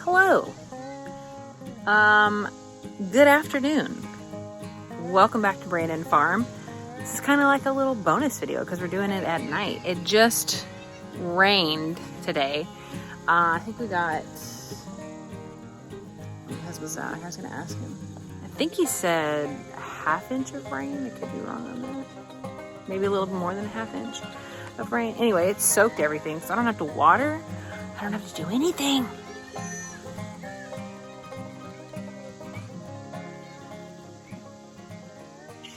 Hello. Good afternoon. Welcome back to Brandon Farm. This is kind of like a little bonus video because we're doing it at night. It just rained today. I think we got, my husband's out. I was going to ask him. I think he said a ½ inch of rain. I could be wrong on that. Maybe a little more than a ½ inch of rain. Anyway, it soaked everything, so I don't have to water. I don't have to do anything.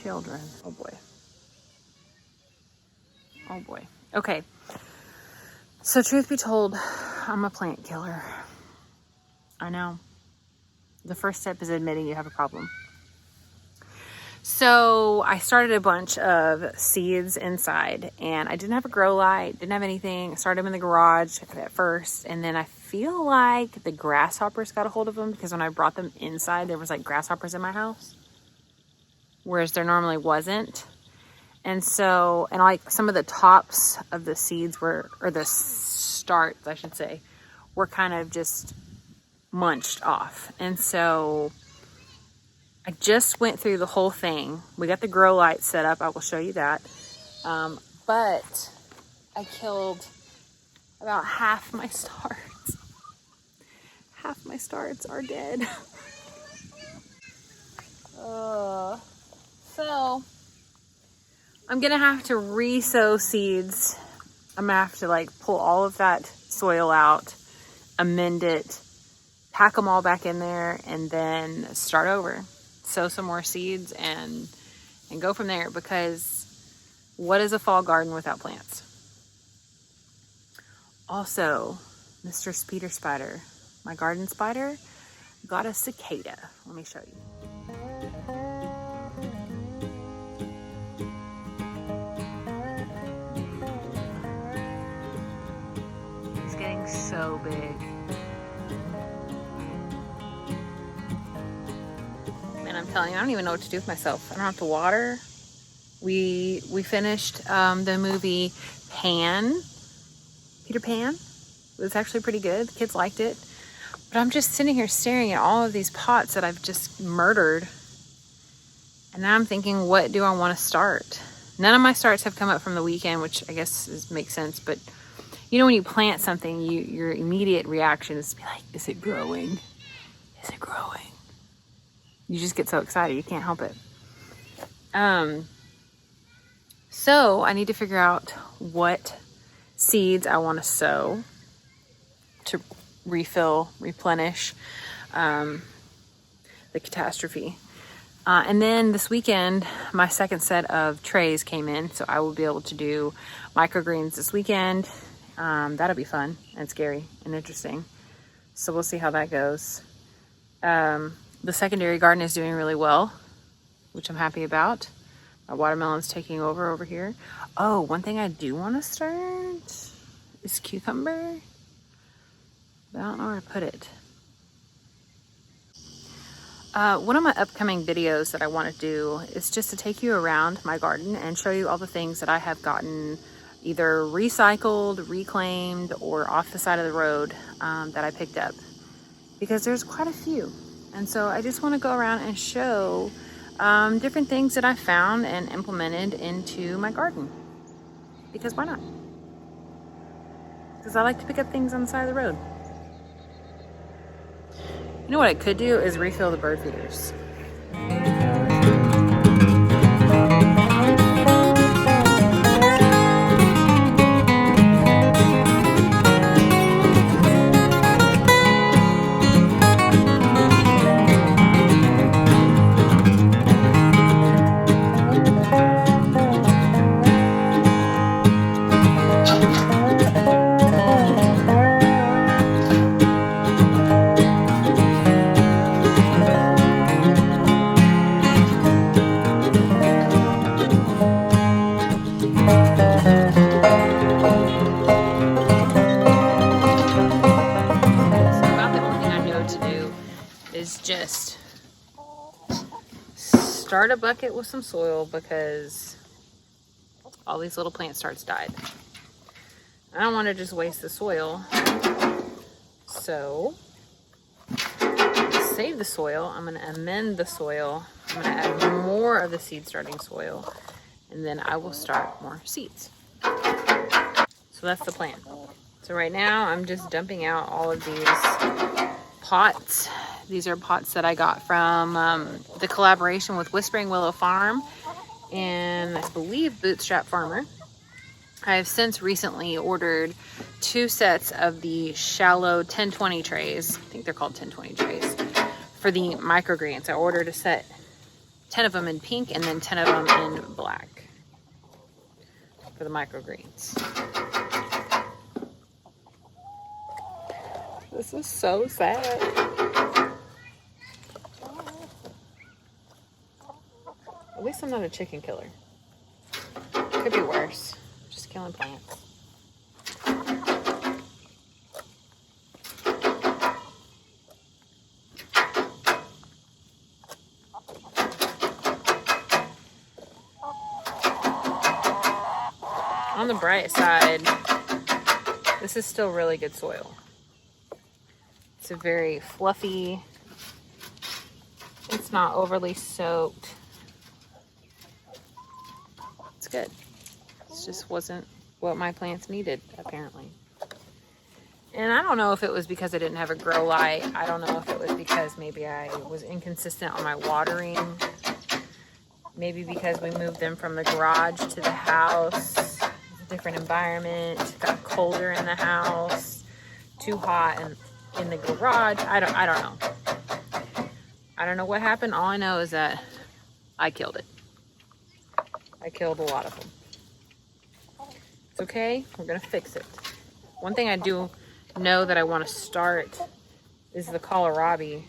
Children. Oh boy. Oh boy. Okay. So truth be told, I'm a plant killer. I know. The first step is admitting you have a problem. So I started a bunch of seeds inside, and I didn't have a grow light, didn't have anything. I started them in the garage at first, and then I feel like the grasshoppers got a hold of them because when I brought them inside, there was like grasshoppers in my house, whereas there normally wasn't. And so, and like some of the tops of the seeds were, or the starts, I should say, were kind of just munched off. And so I just went through the whole thing. We got the grow light set up. I will show you that. But I killed about half my starts. Half my starts are dead. So I'm gonna have to re-sow seeds. I'm gonna have to like pull all of that soil out, amend it, pack them all back in there, and then start over. Sow some more seeds and go from there, because what is a fall garden without plants? Also, Mr. Speeder Spider, my garden spider, got a cicada. Let me show you. He's getting so big. I'm telling you, I don't even know what to do with myself. I don't have to water. We finished the movie Peter Pan. It was actually pretty good. The kids liked it. But I'm just sitting here staring at all of these pots that I've just murdered. And now I'm thinking, what do I want to start? None of my starts have come up from the weekend, which I guess makes sense. But you know, when you plant something, your immediate reaction is to be like, is it growing? Is it growing? You just get so excited, you can't help it. So I need to figure out what seeds I want to sow to replenish the catastrophe. And then this weekend, my second set of trays came in, so I will be able to do microgreens this weekend. That'll be fun and scary and interesting. So we'll see how that goes. The secondary garden is doing really well, which I'm happy about. My watermelon's taking over here. Oh, one thing I do want to start is cucumber, but I don't know where to put it. One of my upcoming videos that I want to do is just to take you around my garden and show you all the things that I have gotten either recycled, reclaimed, or off the side of the road that I picked up, because there's quite a few. And so I just want to go around and show different things that I found and implemented into my garden. Because why not? Because I like to pick up things on the side of the road. You know what I could do is refill the bird feeders. Just start a bucket with some soil, because all these little plant starts died. I don't want to just waste the soil. So save the soil. I'm going to amend the soil. I'm going to add more of the seed starting soil, and then I will start more seeds. So that's the plan. So right now I'm just dumping out all of these pots. These are pots that I got from the collaboration with Whispering Willow Farm and I believe Bootstrap Farmer. I have since recently ordered 2 sets of the shallow 1020 trays. I think they're called 1020 trays for the microgreens. I ordered a set, 10 of them in pink and then 10 of them in black for the microgreens. This is so sad. At least I'm not a chicken killer. Could be worse. Just killing plants. On the bright side, this is still really good soil. It's a very fluffy, it's not overly soaked. It's good. It just wasn't what my plants needed, apparently. And I don't know if it was because I didn't have a grow light. I don't know if it was because maybe I was inconsistent on my watering. Maybe because we moved them from the garage to the house. It's a different environment. It got colder in the house. Too hot in the garage. I don't know. I don't know what happened. All I know is that I killed it. I killed a lot of them. It's okay. We're gonna fix it. One thing I do know that I want to start is the kohlrabi.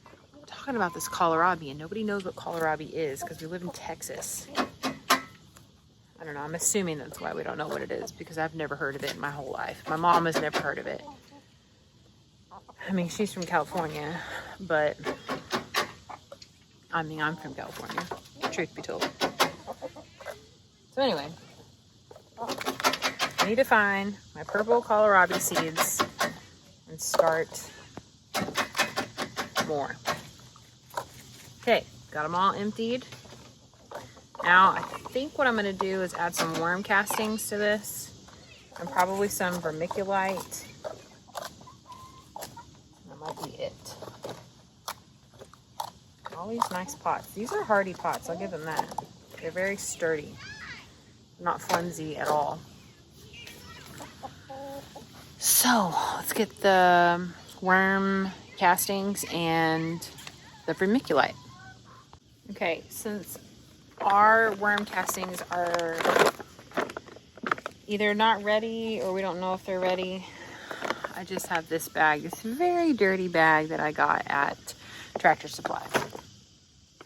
I'm talking about this kohlrabi and nobody knows what kohlrabi is because we live in Texas. I don't know. I'm assuming that's why we don't know what it is because I've never heard of it in my whole life. My mom has never heard of it. I mean, she's from California, but I mean, I'm from California, truth be told. So anyway, I need to find my purple kohlrabi seeds and start more. Okay, got them all emptied. Now, I think what I'm going to do is add some worm castings to this and probably some vermiculite. That might be it. All these nice pots. These are hardy pots, I'll give them that. They're very sturdy. Not flimsy at all. So, let's get the worm castings and the vermiculite. Okay, since our worm castings are either not ready or we don't know if they're ready, I just have this bag, this very dirty bag that I got at Tractor Supply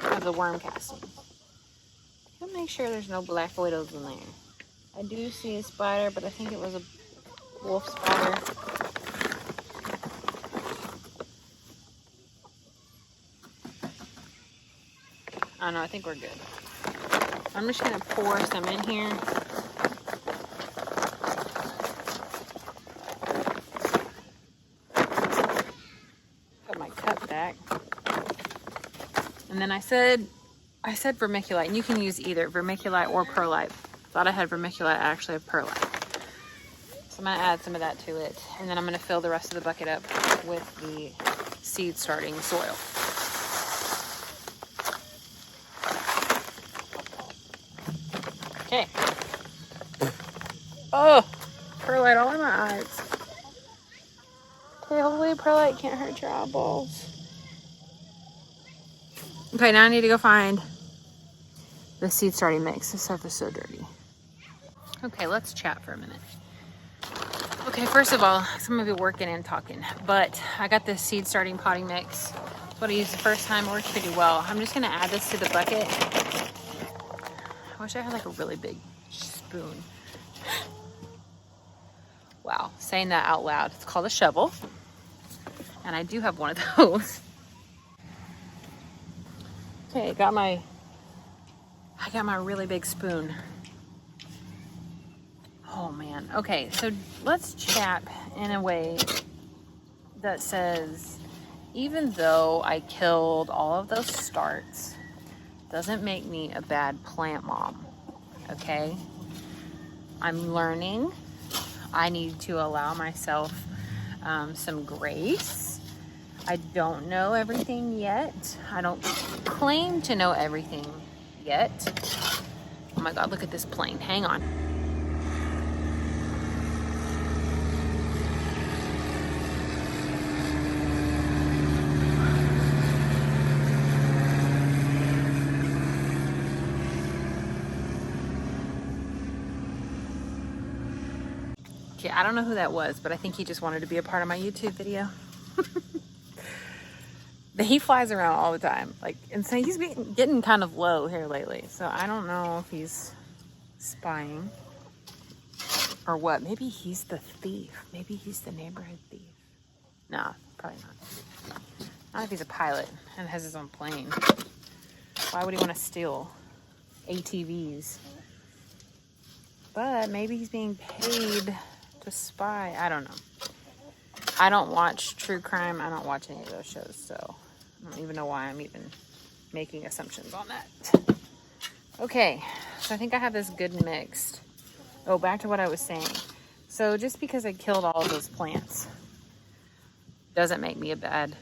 of the worm castings. I'll make sure there's no black widows in there. I do see a spider, but I think it was a wolf spider. I don't know, I think we're good. I'm just gonna pour some in here. Put my cup back. And then I said vermiculite, and you can use either vermiculite or perlite. Thought I had vermiculite, I actually have perlite. So I'm gonna add some of that to it, and then I'm gonna fill the rest of the bucket up with the seed starting soil. Okay. Oh, perlite all in my eyes. Okay, hopefully perlite can't hurt your eyeballs. Okay, now I need to go find the seed starting mix. This stuff is so dirty. Okay, let's chat for a minute. Okay, first of all, I'm gonna be working and talking, but I got this seed starting potting mix. It's what I used the first time. It worked pretty well. I'm just gonna add this to the bucket. I wish I had like a really big spoon. Wow, saying that out loud. It's called a shovel, and I do have one of those. Okay, I got my really big spoon. Oh man. Okay, so let's chat in a way that says even though I killed all of those starts, doesn't make me a bad plant mom, okay? I'm learning. I need to allow myself some grace. I don't know everything yet. I don't claim to know everything yet. Oh my God, look at this plane. Hang on. Okay, I don't know who that was, but I think he just wanted to be a part of my YouTube video. But he flies around all the time, like, and so he's getting kind of low here lately. So I don't know if he's spying or what. Maybe he's the thief. Maybe he's the neighborhood thief. No, probably not. Not if he's a pilot and has his own plane. Why would he want to steal ATVs? But maybe he's being paid to spy. I don't know. I don't watch true crime. I don't watch any of those shows, so I don't even know why I'm even making assumptions on that. Okay, so I think I have this good mixed. Oh, back to what I was saying. So just because I killed all of those plants doesn't make me a bad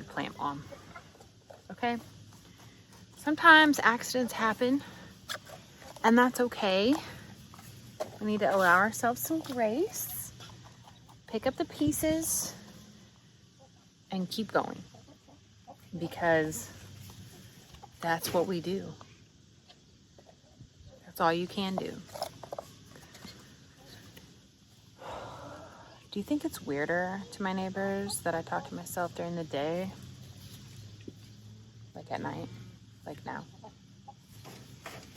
plant mom. Okay? Sometimes accidents happen, and that's okay. We need to allow ourselves some grace, pick up the pieces, and keep going. Because that's what we do. That's all you can do. Do you think it's weirder to my neighbors that I talk to myself during the day? Like at night? Like now?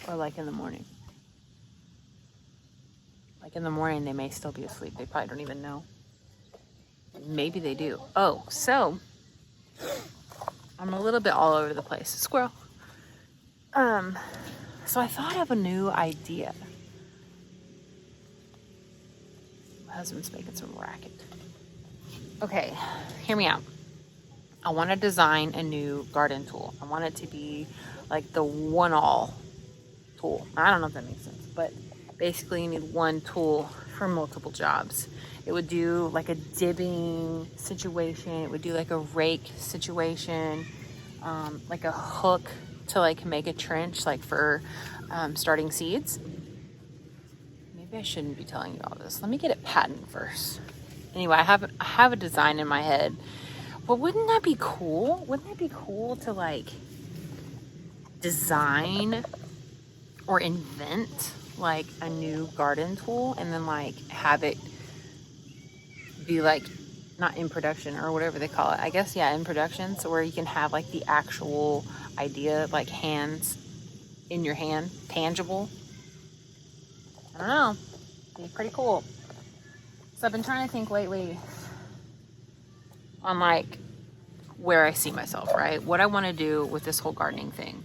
Or like in the morning? Like in the morning, they may still be asleep. They probably don't even know. Maybe they do. Oh, so I'm a little bit all over the place. Squirrel. So I thought of a new idea. My husband's making some racket. Okay, hear me out. I want to design a new garden tool. I want it to be like the one-all tool. I don't know if that makes sense, but basically you need one tool for multiple jobs. It would do like a dibbing situation. It would do like a rake situation, like a hook to like make a trench, like for starting seeds. Maybe I shouldn't be telling you all this. Let me get it patented first. Anyway, I have a design in my head. But wouldn't that be cool? Wouldn't that be cool to like design or invent like a new garden tool and then like have it be like not in production or whatever they call it. I guess, yeah, in production. So where you can have like the actual idea, like hands in your hand, tangible. I don't know. Be pretty cool. So I've been trying to think lately on like where I see myself, right? What I want to do with this whole gardening thing,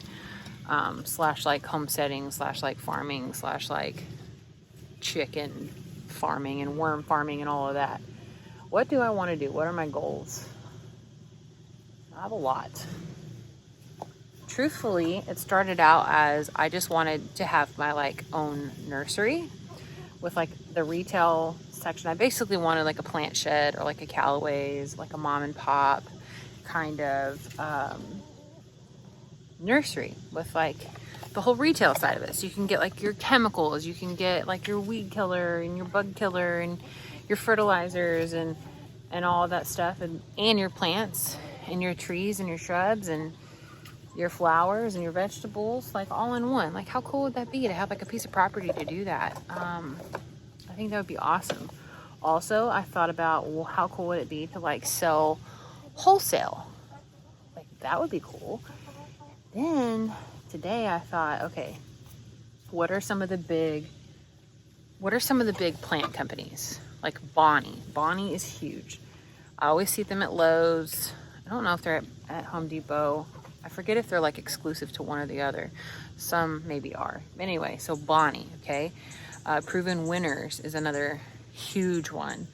slash like homesteading, slash like farming, slash like chicken farming and worm farming and all of that. What do I want to do? What are my goals? I have a lot. Truthfully, it started out as I just wanted to have my like own nursery with like the retail section. I basically wanted like a plant shed or like a Callaway's, like a mom and pop kind of nursery with like the whole retail side of it. So you can get like your chemicals, you can get like your weed killer and your bug killer and your fertilizers and all of that stuff, and your plants and your trees and your shrubs and your flowers and your vegetables, like all in one. Like how cool would that be to have like a piece of property to do that? I think that would be awesome. Also, I thought about, well, how cool would it be to like sell wholesale? Like that would be cool. Then today I thought, okay, what are some of the big plant companies? Like Bonnie. Bonnie is huge. I always see them at Lowe's. I don't know if they're at Home Depot. I forget if they're like exclusive to one or the other. Some maybe are. Anyway, so Bonnie, okay. Proven Winners is another huge one.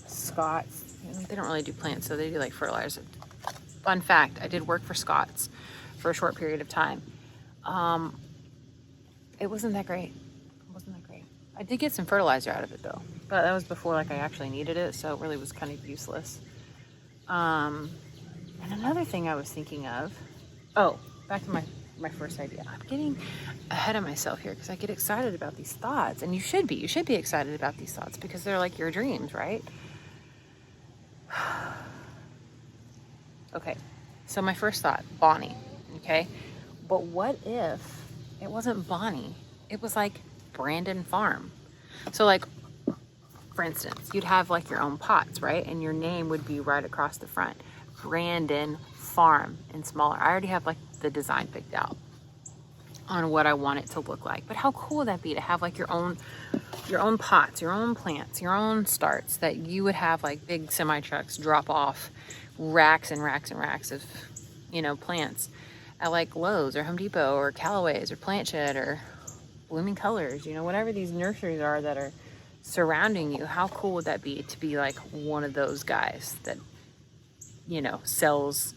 Scott's They don't really do plants, so they do like fertilizer. Fun fact, I did work for Scott's for a short period of time. It wasn't that great. I did get some fertilizer out of it though, but that was before like I actually needed it, so it really was kind of useless. And another thing I was thinking of, back to my first idea. I'm getting ahead of myself here because I get excited about these thoughts, and you should be excited about these thoughts because they're like your dreams, right? Okay, so my first thought, Bonnie, okay? But what if it wasn't Bonnie? It was like Brandon Farm. So like, for instance, you'd have like your own pots, right? And your name would be right across the front. Brandon Farm in smaller. I already have like the design picked out on what I want it to look like. But how cool would that be to have like your own pots, your own plants, your own starts that you would have like big semi trucks drop off racks and racks and racks of, plants at like Lowe's or Home Depot or Callaway's or Plant Shed or Blooming Colors, whatever these nurseries are that are surrounding you. How cool would that be to be like one of those guys that, sells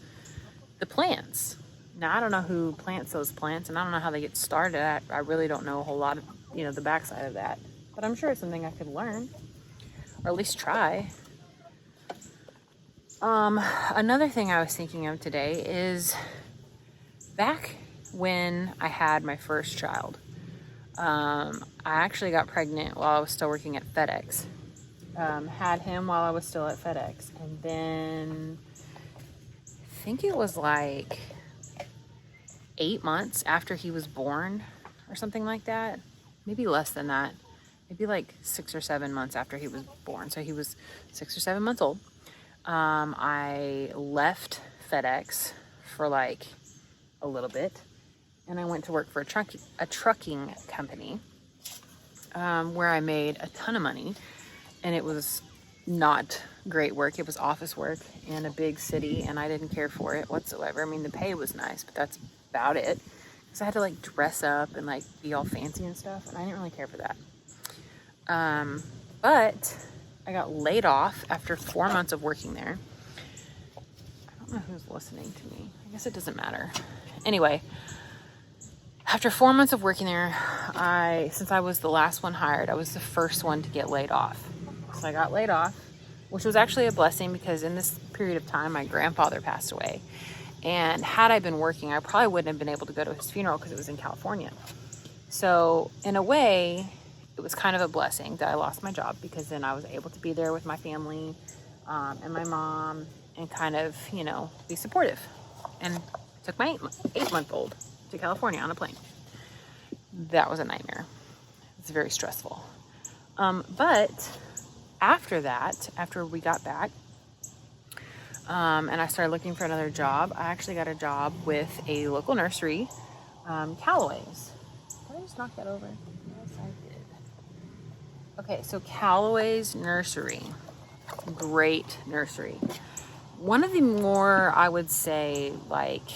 the plants? Now, I don't know who plants those plants, and I don't know how they get started. I really don't know a whole lot of, the backside of that. But I'm sure it's something I could learn, or at least try. Another thing I was thinking of today is back when I had my first child. I actually got pregnant while I was still working at FedEx. Had him while I was still at FedEx. And then I think it was like 8 months after he was born or something like that. Maybe less than that. Maybe like 6 or 7 months after he was born. So he was 6 or 7 months old. I left FedEx for like a little bit. And I went to work for a trucking company where I made a ton of money. And it was not great work. It was office work in a big city, and I didn't care for it whatsoever. I mean, the pay was nice, but that's about it. Because I had to like dress up and like be all fancy and stuff, and I didn't really care for that. But I got laid off after 4 months of working there. I don't know who's listening to me. I guess it doesn't matter. Anyway, after 4 months of working there, since I was the last one hired, I was the first one to get laid off. So I got laid off, which was actually a blessing because in this period of time, my grandfather passed away. And had I been working, I probably wouldn't have been able to go to his funeral because it was in California. So in a way, it was kind of a blessing that I lost my job because then I was able to be there with my family and my mom and kind of, be supportive. And took my 8-month-old to California on a plane. That was a nightmare. It's very stressful. But after that, after we got back, and I started looking for another job, I actually got a job with a local nursery, Callaway's. Did I just knock that over? Yes, I did. Okay, so Callaway's Nursery. Great nursery. One of the more, I would say, like,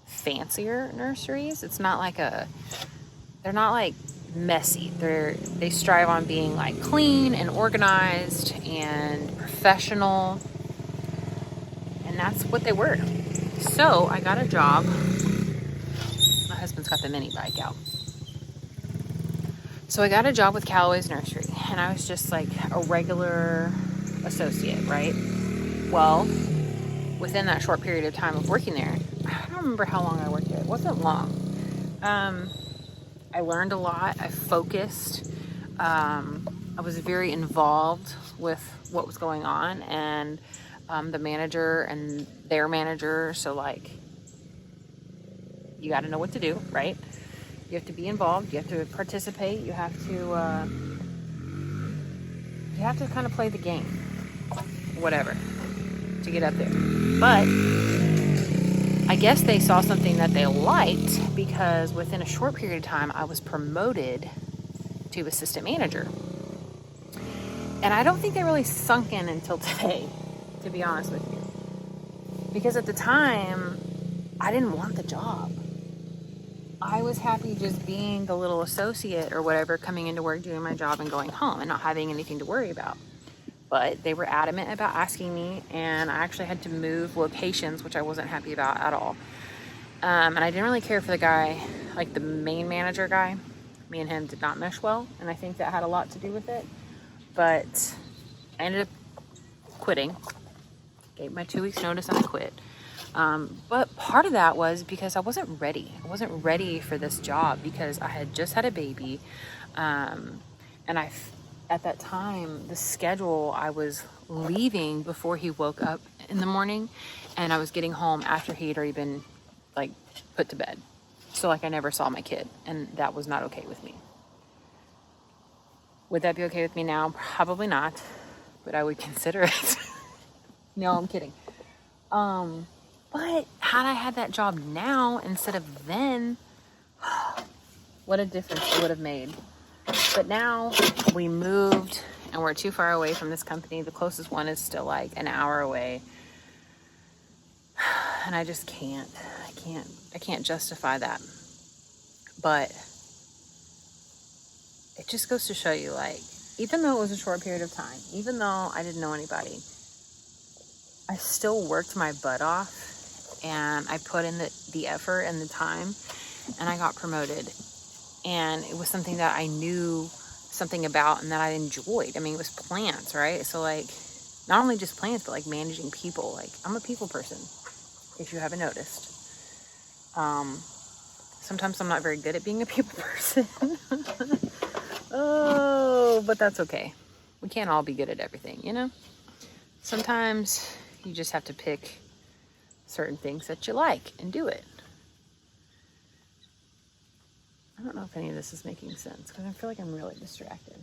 fancier nurseries. It's not like they're not like messy. They strive on being like clean and organized and professional, and that's what they were. So I got a job. My husband's got the mini bike out. So I got a job with Callaway's Nursery, and I was just like a regular associate, right? Well, within that short period of time of working there, I don't remember how long I worked there. It wasn't long. I learned a lot. I focused. I was very involved with what was going on, and the manager and their manager. So like, you got to know what to do, right? You have to be involved. You have to participate. You have to kind of play the game, whatever, to get up there. But I guess they saw something that they liked because within a short period of time, I was promoted to assistant manager. And I don't think they really sunk in until today, to be honest with you. Because at the time, I didn't want the job. I was happy just being the little associate or whatever, coming into work, doing my job and going home and not having anything to worry about. but they were adamant about asking me, and I actually had to move locations, which I wasn't happy about at all. And I didn't really care for the guy, like the main manager guy. Me and him did not mesh well, and I think that had a lot to do with it. But I ended up quitting, gave my 2 weeks notice, and I quit. But part of that was because I wasn't ready. I wasn't ready for this job because I had just had a baby. And at that time, the schedule, I was leaving before he woke up in the morning, and I was getting home after he had already been like put to bed. So like I never saw my kid, and that was not okay with me. Would that be okay with me now? Probably not, but I would consider it. No, I'm kidding. But had I had that job now instead of then, what a difference it would have made. But now we moved and we're too far away from this company. The closest one is still like an hour away. And I just can't. I can't justify that. But it just goes to show you, like, even though it was a short period of time, even though I didn't know anybody, I still worked my butt off, and I put in the effort and the time, and I got promoted. And it was something that I knew something about and that I enjoyed. I mean, it was plants, right? So like, not only just plants, but like managing people. Like, I'm a people person, if you haven't noticed. Sometimes I'm not very good at being a people person. Oh, but that's okay. We can't all be good at everything, you know? Sometimes you just have to pick certain things that you like and do it. I don't know if any of this is making sense because I feel like I'm really distracted.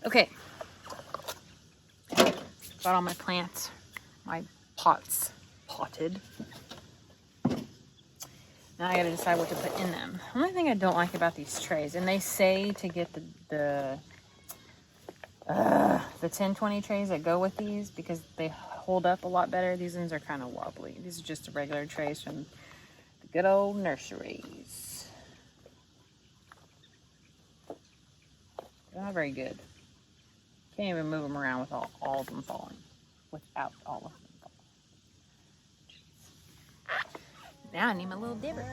Okay. Got all my plants, my pots potted. Now I gotta decide what to put in them. The only thing I don't like about these trays, and they say to get the 10-20 trays that go with these because they hold up a lot better. These ones are kind of wobbly. These are just the regular trays from the good old nurseries. They're not very good. Can't even move them around with all of them falling. Without all of them falling. Now I need my little dibber.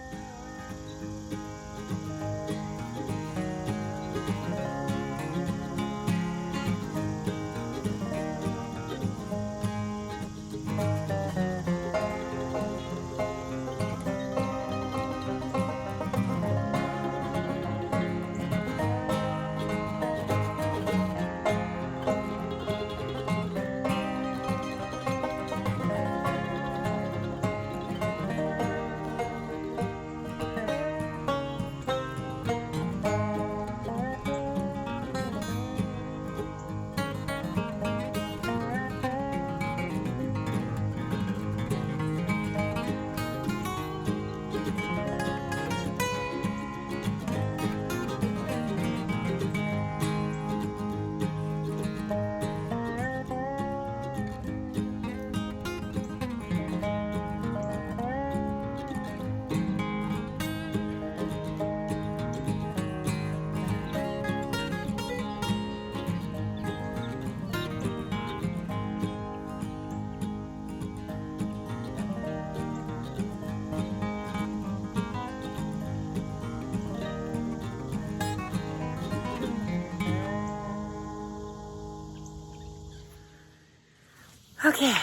Okay,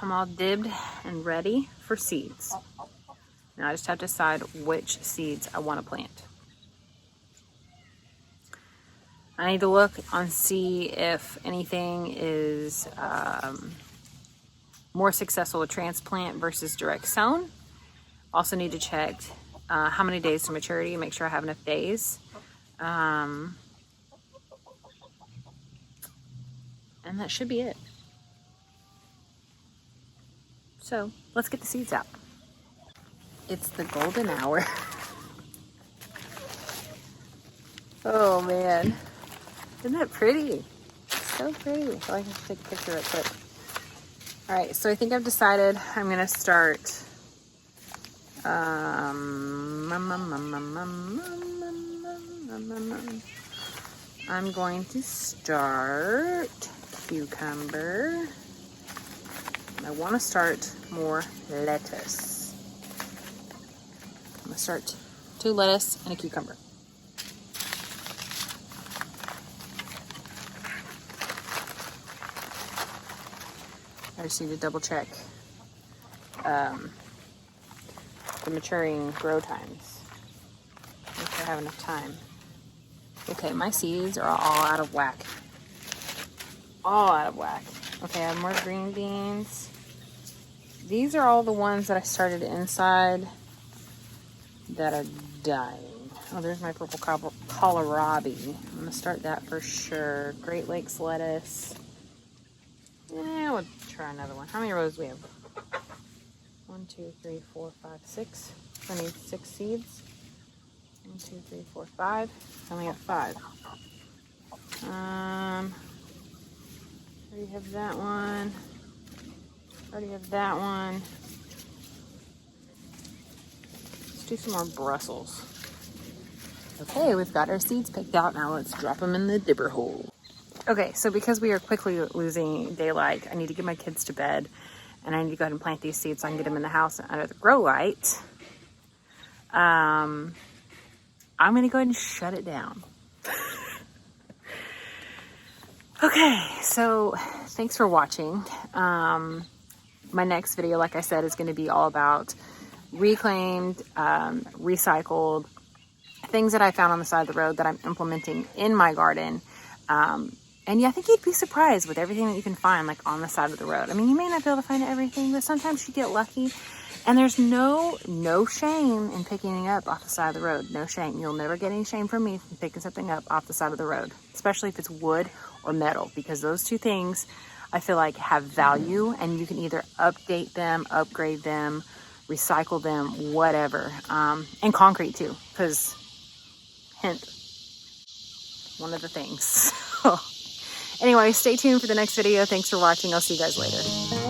I'm all dibbed and ready for seeds. Now I just have to decide which seeds I want to plant. I need to look and see if anything is more successful with transplant versus direct sown. Also need to check how many days to maturity, make sure I have enough days. And that should be it. So let's get the seeds out. It's the golden hour. Oh man, isn't that pretty? So pretty. So I can take a picture real quick. All right, so I think I've decided I'm gonna start. I'm going to start cucumber. And I want to start more lettuce. I'm going to start 2 lettuce and a cucumber. I just need to double check the maturing grow times. If I have enough time. Okay, my seeds are all out of whack. All out of whack. Okay, I have more green beans. These are all the ones that I started inside that are dying. Oh, there's my purple kohlrabi. I'm gonna start that for sure. Great Lakes lettuce. Yeah, we'll try another one. How many rows do we have? 1, 2, 3, 4, 5, 6. I need 6 seeds. 1, 2, 3, 4, 5. I only got 5. Already have that one. Already have that one. Let's do some more Brussels. Okay, we've got our seeds picked out. Now let's drop them in the dibber hole. Okay, so because we are quickly losing daylight, I need to get my kids to bed. And I need to go ahead and plant these seeds so I can get them in the house under the grow light. I'm going to go ahead and shut it down. Okay, so thanks for watching. My next video, like I said, is going to be all about reclaimed, recycled things that I found on the side of the road that I'm implementing in my garden. And yeah, I think you'd be surprised with everything that you can find like on the side of the road. I mean, you may not be able to find everything, but sometimes you get lucky. And there's no shame in picking it up off the side of the road. No shame. You'll never get any shame from me from picking something up off the side of the road, especially if it's wood or metal, because those two things I feel like have value, and you can either update them, upgrade them, recycle them, whatever. And concrete too, because hint, one of the things. Anyway, stay tuned for the next video. Thanks for watching. I'll see you guys later.